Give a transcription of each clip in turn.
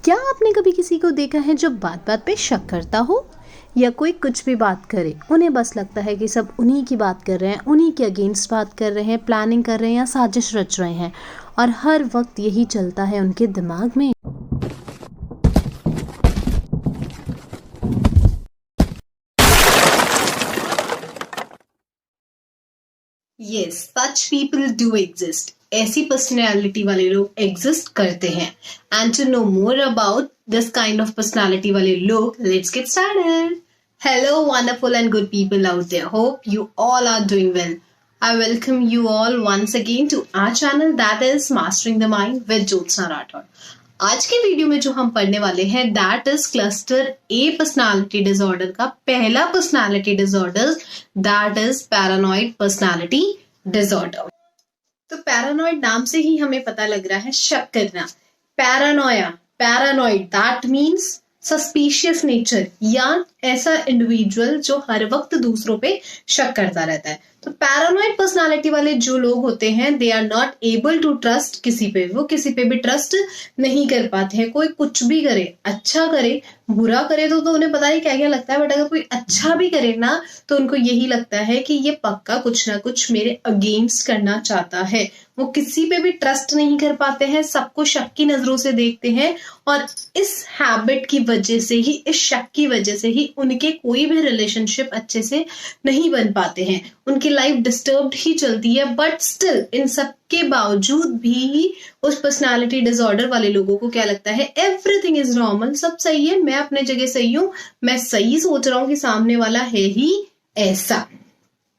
क्या आपने कभी किसी को देखा है जो बात बात पे शक करता हो, या कोई कुछ भी बात करे उन्हें बस लगता है कि सब उन्हीं की बात कर रहे हैं, उन्हीं के अगेंस्ट बात कर रहे हैं, प्लानिंग कर रहे हैं या साजिश रच रहे हैं, और हर वक्त यही चलता है उनके दिमाग में। Yes, such people do exist. ऐसी पर्सनैलिटी वाले लोग एग्जिस्ट करते हैं. And to know more about this kind of personality वाले लोग, let's get started. Hello, wonderful and good people out there. Hope you all are doing well. I welcome you all once again to our channel that is Mastering the Mind with Jyotsna Rathod. आज के video में जो हम पढ़ने वाले हैं that is cluster A personality disorder का पहला personality disorder that is paranoid personality disorder. तो पैरानॉइड नाम से ही हमें पता लग रहा है शक करना. Paranoid that means suspicious nature, या ऐसा इंडिविजुअल जो हर वक्त दूसरों पे शक करता रहता है. तो पैरानॉइड पर्सनालिटी वाले जो लोग होते हैं they are not able to trust किसी पे. वो किसी पे भी ट्रस्ट नहीं कर पाते हैं. कोई कुछ भी करे, अच्छा करे बुरा करे तो उन्हें पता ही क्या क्या लगता है, बट अगर कोई अच्छा भी करे ना तो उनको यही लगता है कि ये पक्का कुछ ना कुछ मेरे अगेंस्ट करना चाहता है. वो किसी पे भी ट्रस्ट नहीं कर पाते हैं, सबको शक की नजरों से देखते हैं, और इस हैबिट की वजह से ही, इस शक की वजह से ही उनके कोई भी रिलेशनशिप अच्छे से नहीं बन पाते हैं. उनकी लाइफ डिस्टर्ब्ड ही चलती है. बट स्टिल इन सब के बावजूद भी उस पर्सनालिटी डिसऑर्डर वाले लोगों को क्या लगता है, एवरीथिंग इज नॉर्मल, सब सही है, मैं अपने जगह सही हूं, मैं सही सोच रहा हूं कि सामने वाला है ही ऐसा.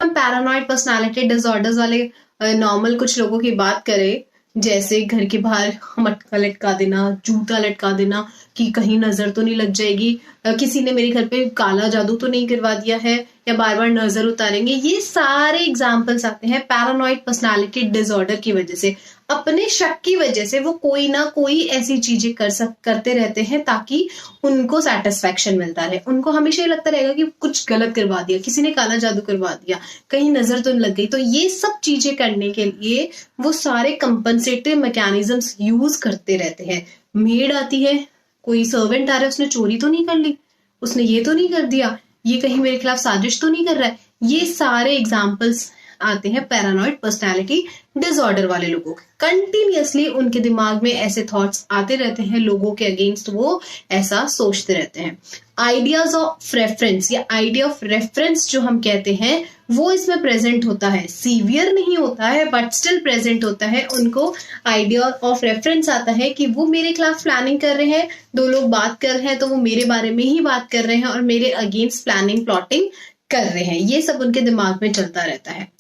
हम पैरानॉइड पर्सनालिटी डिसऑर्डर्स वाले नॉर्मल कुछ लोगों की बात करें, जैसे घर के बाहर मटका लटका देना, जूता लटका देना कि कहीं नजर तो नहीं लग जाएगी, किसी ने मेरे घर पे काला जादू तो नहीं करवा दिया है, या बार बार नजर उतारेंगे. ये सारे एग्जाम्पल्स आते हैं पैरानॉइड पर्सनालिटी डिसऑर्डर की वजह से. अपने शक की वजह से वो कोई ना कोई ऐसी चीजें करते रहते हैं ताकि उनको सेटिस्फेक्शन मिलता रहे. उनको हमेशा ये लगता रहेगा कि कुछ गलत करवा दिया, किसी ने काला जादू करवा दिया, कहीं नजर तो नहीं लग गई. तो ये सब चीजें करने के लिए वो सारे कंपनसेटिव मैकेनिज्म्स यूज करते रहते हैं. मेड आती है, कोई सर्वेंट आ रहा है, उसने चोरी तो नहीं कर ली, उसने ये तो नहीं कर दिया, ये कहीं मेरे खिलाफ साजिश तो नहीं कर रहा है. ये सारे एग्जाम्पल्स आते हैं पैरानॉइड पर्सनालिटी डिसऑर्डर वाले लोगों के. कंटिन्यूअसली उनके दिमाग में ऐसे थॉट्स आते रहते हैं, लोगों के अगेंस्ट वो ऐसा सोचते रहते हैं. आइडियाज ऑफ रेफरेंस या आइडिया ऑफ रेफरेंस जो हम कहते हैं वो इसमें प्रेजेंट होता है. सीवियर नहीं होता है बट स्टिल प्रेजेंट होता है. उनको आइडिया ऑफ रेफरेंस आता है कि वो मेरे खिलाफ प्लानिंग कर रहे हैं, दो लोग बात कर रहे हैं तो वो मेरे बारे में ही बात कर रहे हैं और मेरे अगेंस्ट प्लानिंग प्लॉटिंग कर रहे हैं. ये सब उनके दिमाग में चलता रहता है.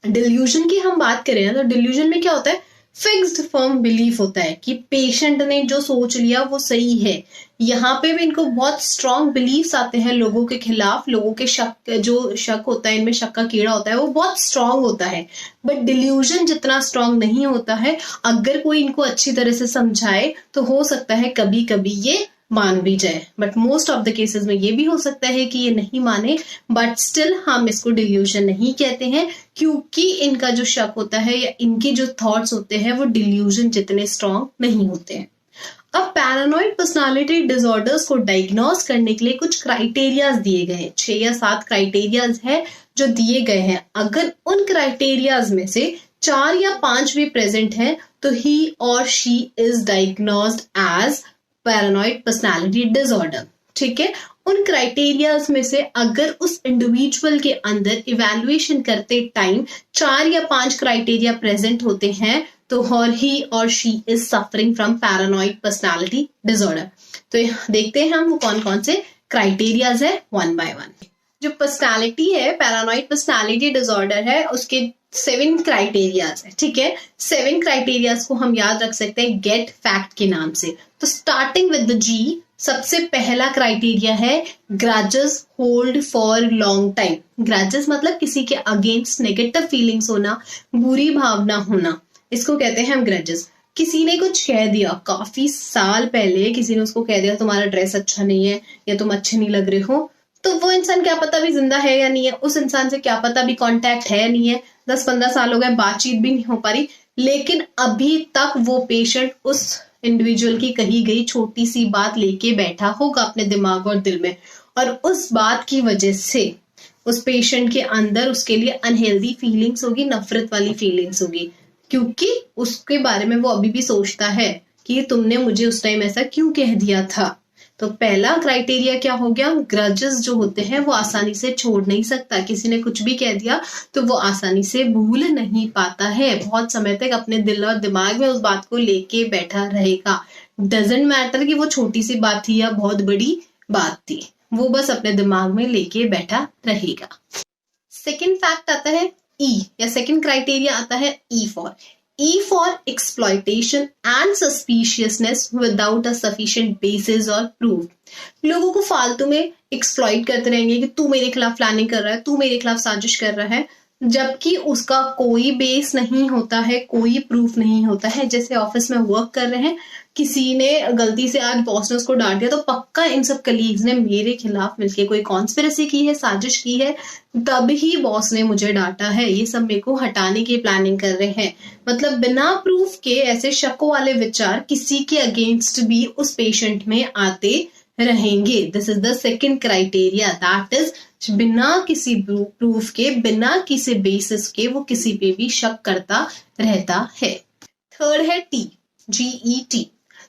डिल्यूजन की हम बात करें ना, तो डिल्यूजन में क्या होता है, फिक्स्ड फर्म बिलीफ होता है कि पेशेंट ने जो सोच लिया वो सही है. यहाँ पे भी इनको बहुत स्ट्रॉन्ग बिलीफ्स आते हैं लोगों के खिलाफ. लोगों के शक, जो शक होता है, इनमें शक का कीड़ा होता है, वो बहुत स्ट्रॉन्ग होता है. बट डिल्यूजन जितना स्ट्रॉन्ग नहीं होता है. अगर कोई इनको अच्छी तरह से समझाए तो हो सकता है कभी कभी ये मान भी जाए, but most of the cases में ये भी हो सकता है कि ये नहीं माने. बट स्टिल हम इसको डिल्यूजन नहीं कहते हैं, क्योंकि इनका जो शक होता है या इनके जो थॉट्स होते हैं वो डिल्यूजन जितने स्ट्रॉन्ग नहीं होते हैं. अब पैरानॉइड पर्सनालिटी डिसऑर्डर्स को डायग्नोज करने के लिए कुछ क्राइटेरियाज दिए गए हैं. 6 या 7 क्राइटेरियाज है जो दिए गए हैं. अगर उन क्राइटेरियाज में से 4 या 5 भी प्रेजेंट है तो ही और she is diagnosed as paranoid personality disorder. ठीक है. उन क्राइटेरियाज में से अगर उस इंडिविजुअल के अंदर इवैल्यूएशन करते टाइम 4 या 5 क्राइटेरिया प्रेजेंट होते हैं तो ही और she is suffering from paranoid personality disorder. तो देखते हैं हम वो कौन कौन से क्राइटेरियाज है वन बाय वन. जो पर्सनालिटी है, पैरानॉइड पर्सनालिटी डिसऑर्डर है, उसके 7 क्राइटेरियाज है. ठीक है. 7 क्राइटेरियाज को हम याद रख सकते हैं गेट फैक्ट के नाम से. तो स्टार्टिंग विद द जी, सबसे पहला क्राइटेरिया है grudges hold for long time. Grudges मतलब किसी के अगेंस्ट नेगेटिव फीलिंग्स होना, बुरी भावना होना, इसको कहते हैं हम ग्रजेस. किसी ने कुछ कह दिया काफी साल पहले, किसी ने उसको कह दिया तुम्हारा ड्रेस अच्छा नहीं है या तुम अच्छे नहीं लग रहे हो, तो वो इंसान क्या पता भी जिंदा है या नहीं है, उस इंसान से क्या पता भी कांटेक्ट है नहीं है, 10-15 साल हो गए, बातचीत भी नहीं हो पा रही, लेकिन अभी तक वो पेशेंट उस इंडिविजुअल की कही गई छोटी सी बात लेके बैठा होगा अपने दिमाग और दिल में, और उस बात की वजह से उस पेशेंट के अंदर उसके लिए अनहेल्दी फीलिंग्स होगी, नफरत वाली फीलिंग्स होगी, क्योंकि उसके बारे में वो अभी भी सोचता है कि तुमने मुझे उस टाइम ऐसा क्यों कह दिया था। तो पहला क्राइटेरिया क्या हो गया, ग्रजेस जो होते हैं वो आसानी से छोड़ नहीं सकता। किसी ने कुछ भी कह दिया तो वो आसानी से भूल नहीं पाता है, बहुत समय तक अपने दिल और दिमाग में उस बात को लेके बैठा रहेगा। डजेंट मैटर कि वो छोटी सी बात थी या बहुत बड़ी बात थी, वो बस अपने दिमाग में लेके बैठा रहेगा। सेकेंड फैक्ट आता है ई, या सेकेंड क्राइटेरिया आता है E for exploitation and suspiciousness without a sufficient basis or proof. लोगों को फालतू में एक्सप्लॉइट करते रहेंगे कि तू मेरे खिलाफ प्लानिंग कर रहा है, तू मेरे खिलाफ साजिश कर रहा है, जबकि उसका कोई बेस नहीं होता है, कोई प्रूफ नहीं होता है। जैसे ऑफिस में वर्क कर रहे हैं, किसी ने गलती से आज बॉस ने उसको डांट दिया तो पक्का इन सब कलीग्स ने मेरे खिलाफ मिलके कोई कॉन्स्पिरेसी की है, साजिश की है, तब ही बॉस ने मुझे डांटा है, ये सब मेरे को हटाने की प्लानिंग कर रहे हैं। मतलब बिना प्रूफ के ऐसे शक वाले विचार किसी के अगेंस्ट भी उस पेशेंट में आते रहेंगे। This is the second criteria, that is बिना किसी प्रूफ के, बिना किसी बेसिस के वो किसी पे भी शक करता रहता है। थर्ड है टी, GET।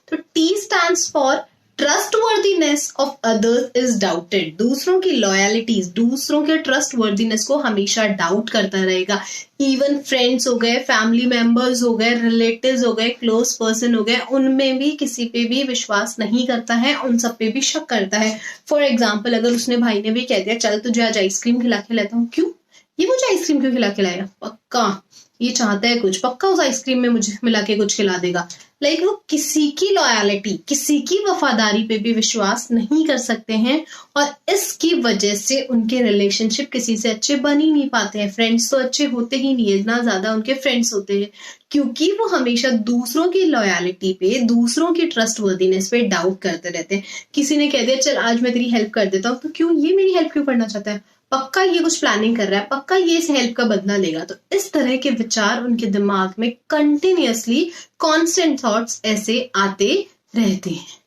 तो T stands for trustworthiness of others is doubted. दूसरों की लॉयलिटीज, दूसरों के ट्रस्टवर्दीनेस को हमेशा डाउट करता रहेगा। इवन फ्रेंड्स हो गए, फैमिली मेंबर्स हो गए, रिलेटिव्स हो गए, क्लोज पर्सन हो गए, उनमें भी किसी पे भी विश्वास नहीं करता है, उन सब पे भी शक करता है। फॉर एग्जाम्पल, अगर उसने भाई ने भी कह दिया चल तुझे आज आइसक्रीम खिला के लाता हूँ, क्यों ये मुझे आइसक्रीम क्यों खिला के लाएगा, पक्का ये चाहता है कुछ, पक्का उस आइसक्रीम में मुझे मिला के कुछ खिला देगा। लाइक वो किसी की लॉयलिटी, किसी की वफादारी पे भी विश्वास नहीं कर सकते हैं, और इसकी वजह से उनके रिलेशनशिप किसी से अच्छे बन ही नहीं पाते हैं। फ्रेंड्स तो अच्छे होते ही नहीं है, इतना ज्यादा उनके फ्रेंड्स होते हैं, क्योंकि वो हमेशा दूसरों की लॉयलिटी पे, दूसरों की ट्रस्टवर्दीनेस पे डाउट करते रहते हैं। किसी ने कह दिया चल आज मैं तेरी हेल्प कर देता हूँ, तो क्यों ये मेरी हेल्प क्यों करना चाहता है, पक्का ये कुछ प्लानिंग कर रहा है, पक्का ये इस हेल्प का बदला लेगा। तो इस तरह के विचार उनके दिमाग में कंटिन्यूअसली कॉन्स्टेंट थॉट्स ऐसे आते रहते हैं।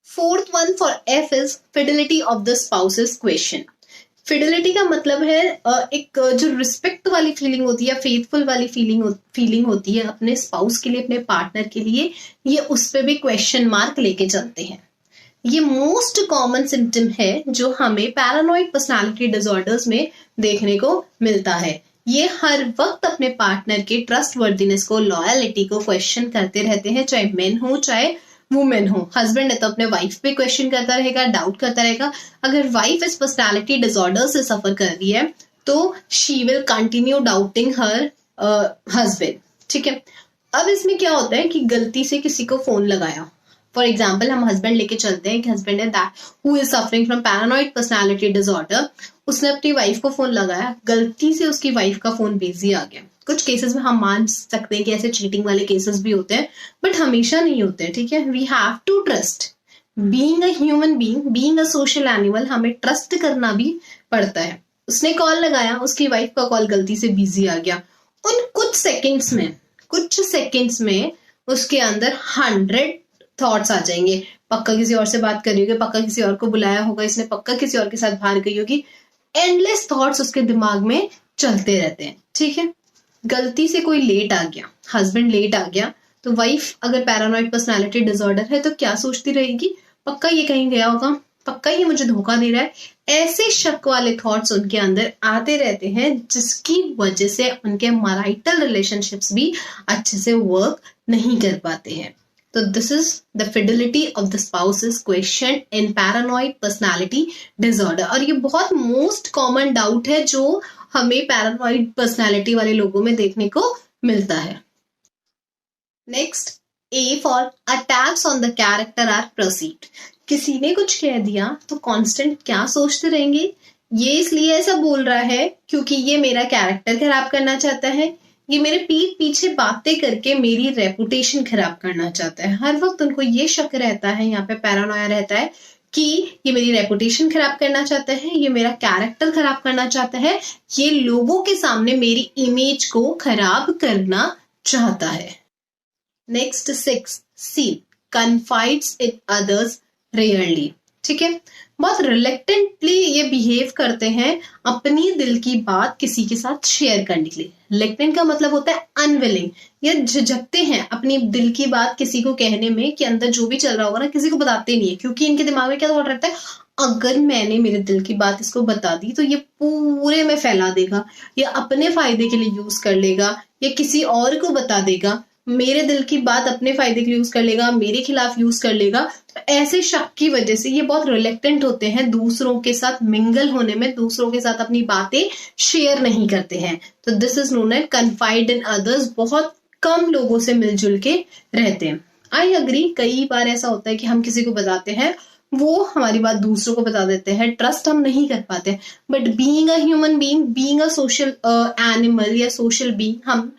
Fourth one for F is fidelity of the spouses question. Fidelity का मतलब है एक जो रिस्पेक्ट वाली फीलिंग होती है, फेथफुल वाली फीलिंग होती है अपने स्पाउस के लिए, अपने पार्टनर के लिए, ये उस पर भी क्वेश्चन मार्क लेके चलते हैं। ये मोस्ट कॉमन सिम्टम है जो हमें पैरानॉइड पर्सनालिटी डिसऑर्डर्स में देखने को मिलता है। ये हर वक्त अपने पार्टनर के ट्रस्टवर्दीनेस को, लॉयलिटी को क्वेश्चन करते रहते हैं, चाहे मेन हो चाहे वुमेन हो। हस्बैंड है तो अपने वाइफ पे क्वेश्चन करता रहेगा, डाउट करता रहेगा। अगर वाइफ इस पर्सनालिटी डिसऑर्डर से सफर कर रही है तो she will continue doubting her husband, ठीक है। अब इसमें क्या होता है कि गलती से किसी को फोन लगाया, फॉर एग्जाम्पल हम हस्बैंड लेके चलते हैं कि हस्बैंड है that who is suffering from paranoid personality disorder, उसने अपनी वाइफ को फोन लगाया, गलती से उसकी वाइफ का फोन बिजी आ गया। कुछ केसेस में हम मान सकते हैं कि ऐसे चीटिंग वाले केसेस भी होते हैं, बट हमेशा नहीं होते, ठीक है। We have to trust, being a human being, being a social animal, हमें ट्रस्ट करना भी पड़ता है। उसने कॉल लगाया, उसकी वाइफ का कॉल गलती से बिजी आ गया, उन कुछ सेकेंड्स में उसके अंदर 100 थॉट्स आ जाएंगे। पक्का किसी और से बात कर रही होगी, पक्का किसी और को बुलाया होगा इसने, पक्का किसी और के साथ बाहर गई होगी। एंडलेस थॉट्स उसके दिमाग में चलते रहते हैं, ठीक है। गलती से कोई लेट आ गया, हस्बैंड लेट आ गया, तो वाइफ अगर पैरानॉइड पर्सनालिटी डिसऑर्डर है तो क्या सोचती रहेगी, पक्का ये कहीं गया होगा, पक्का ये मुझे धोखा दे रहा है। ऐसे शक वाले थॉट्स उनके अंदर आते रहते हैं, जिसकी वजह से उनके मैरिटल रिलेशनशिप्स भी अच्छे से वर्क नहीं कर पाते हैं। तो this is the fidelity of the spouses question in paranoid personality disorder. और ये बहुत मोस्ट कॉमन डाउट है जो हमें पैरानॉइड पर्सनालिटी वाले लोगों में देखने को मिलता है। Next, A for attacks on the character are proceed. किसी ने कुछ कह दिया तो कांस्टेंट क्या सोचते रहेंगे, ये इसलिए ऐसा बोल रहा है क्योंकि ये मेरा कैरेक्टर खराब करना चाहता है, ये मेरे पीठ पीछे बातें करके मेरी रेपुटेशन खराब करना चाहता है। हर वक्त उनको ये शक रहता है, यहाँ पे पैरानोया रहता है कि ये मेरी रेपुटेशन खराब करना चाहता है, ये मेरा कैरेक्टर खराब करना चाहता है, ये लोगों के सामने मेरी इमेज को खराब करना चाहता है। Next 6, seen, confides in others rarely. ठीक है, बहुत रिलेक्टेंटली ये बिहेव करते हैं अपनी दिल की बात किसी के साथ शेयर करने के लिए. रिलेक्टेंट का मतलब होता है अनविलिंग. ये झिझकते हैं अपनी दिल की बात किसी को कहने में, कि अंदर जो भी चल रहा होगा ना किसी को बताते नहीं है, क्योंकि इनके दिमाग में क्या थॉट रहता है, अगर मैंने मेरे दिल की बात इसको बता दी तो ये पूरे में फैला देगा, या अपने फायदे के लिए यूज कर लेगा, या किसी और को बता देगा, मेरे दिल की बात अपने फायदे के लिए यूज कर लेगा, मेरे खिलाफ यूज कर लेगा. तो ऐसे शक की वजह से ये बहुत रिलेक्टेंट होते हैं दूसरों के साथ मिंगल होने में, दूसरों के साथ अपनी बातें शेयर नहीं करते हैं. तो this is known as confide in others. बहुत कम लोगों से मिलजुल के रहते हैं. आई अग्री, कई बार ऐसा होता है कि हम किसी को बताते हैं, वो हमारी बात दूसरों को बता देते हैं, ट्रस्ट हम नहीं कर पाते. But being a human being, being a social animal या सोशल बीइंग, हम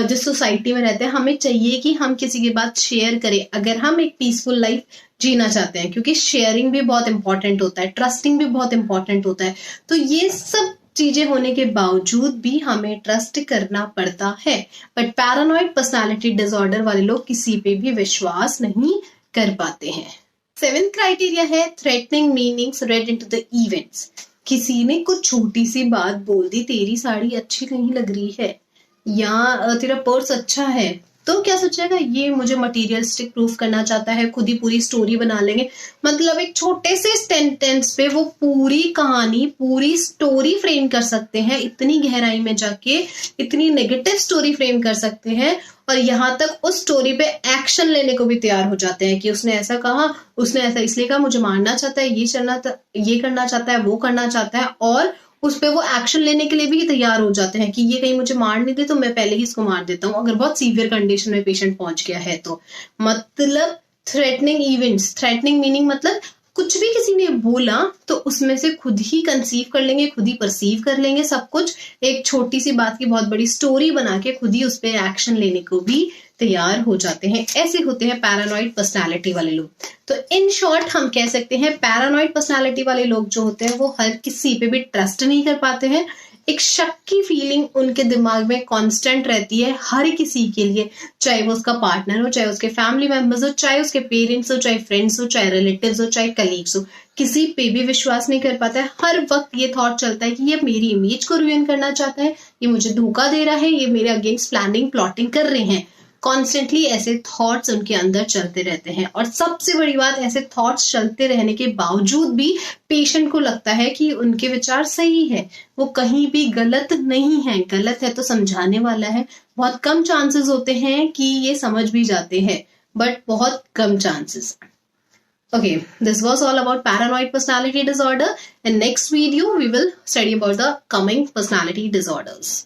जिस सोसाइटी में रहते हैं, हमें चाहिए कि हम किसी की बात शेयर करें अगर हम एक पीसफुल लाइफ जीना चाहते हैं, क्योंकि शेयरिंग भी बहुत इंपॉर्टेंट होता है, ट्रस्टिंग भी बहुत इंपॉर्टेंट होता है. तो ये सब चीजें होने के बावजूद भी हमें ट्रस्ट करना पड़ता है. बट पैरानॉइड पर्सनालिटी डिसऑर्डर वाले लोग किसी पे भी विश्वास नहीं कर पाते हैं. 7th क्राइटेरिया है threatening meanings red into the events. किसी ने कुछ छोटी सी बात बोल दी, तेरी साड़ी अच्छी नहीं लग रही है, या तेरा पर्स अच्छा है, तो क्या सोचेगा, ये मुझे मटेरियलिस्टिक प्रूफ करना चाहता है, खुद ही पूरी स्टोरी बना लेंगे. मतलब एक छोटे से सेंटेंस पे वो पूरी कहानी, पूरी स्टोरी फ्रेम कर सकते हैं, इतनी गहराई में जाके इतनी नेगेटिव स्टोरी फ्रेम कर सकते हैं, और यहाँ तक उस स्टोरी पे एक्शन लेने को भी तैयार हो जाते हैं कि उसने ऐसा कहा, उसने ऐसा इसलिए कहा, मुझे मारना चाहता है, ये करना चाहता है, वो करना चाहता है, और उस पे वो एक्शन लेने के लिए भी तैयार हो जाते हैं कि ये कहीं मुझे मार नहीं दे तो मैं पहले ही इसको मार देता हूँ, अगर बहुत सीवियर कंडीशन में पेशेंट पहुंच गया है तो. मतलब थ्रेटनिंग इवेंट्स, थ्रेटनिंग मीनिंग मतलब कुछ भी किसी ने बोला तो उसमें से खुद ही कंसीव कर लेंगे, खुद ही परसीव कर लेंगे सब कुछ, एक छोटी सी बात की बहुत बड़ी स्टोरी बना के खुद ही उस पर एक्शन लेने को भी तैयार हो जाते हैं. ऐसे होते हैं पैरानॉइड पर्सनालिटी वाले लोग. तो इन शॉर्ट हम कह सकते हैं पैरानॉइड पर्सनालिटी वाले लोग जो होते हैं वो हर किसी पे भी ट्रस्ट नहीं कर पाते हैं. एक शक की फीलिंग उनके दिमाग में कांस्टेंट रहती है हर किसी के लिए, चाहे वो उसका पार्टनर हो, चाहे उसके फैमिली मेंबर्स हो, चाहे उसके पेरेंट्स हो, चाहे फ्रेंड्स हो, चाहे रिलेटिव्स हो, चाहे कलीग्स हो, किसी पे भी विश्वास नहीं कर पाता है. हर वक्त ये थॉट चलता है कि ये मेरी इमेज को रुइन करना चाहता है, ये मुझे धोखा दे रहा है, ये मेरे अगेंस्ट प्लानिंग प्लॉटिंग कर रहे हैं. कॉन्स्टेंटली ऐसे थॉट्स उनके अंदर चलते रहते हैं. और सबसे बड़ी बात, ऐसे थॉट्स चलते रहने के बावजूद भी पेशेंट को लगता है कि उनके विचार सही है, वो कहीं भी गलत नहीं है. गलत है तो समझाने वाला है. बहुत कम चांसेस होते हैं कि ये समझ भी जाते हैं, बट बहुत कम chances. Okay, this was all about paranoid personality disorder. In next video, we will study about the coming personality disorders.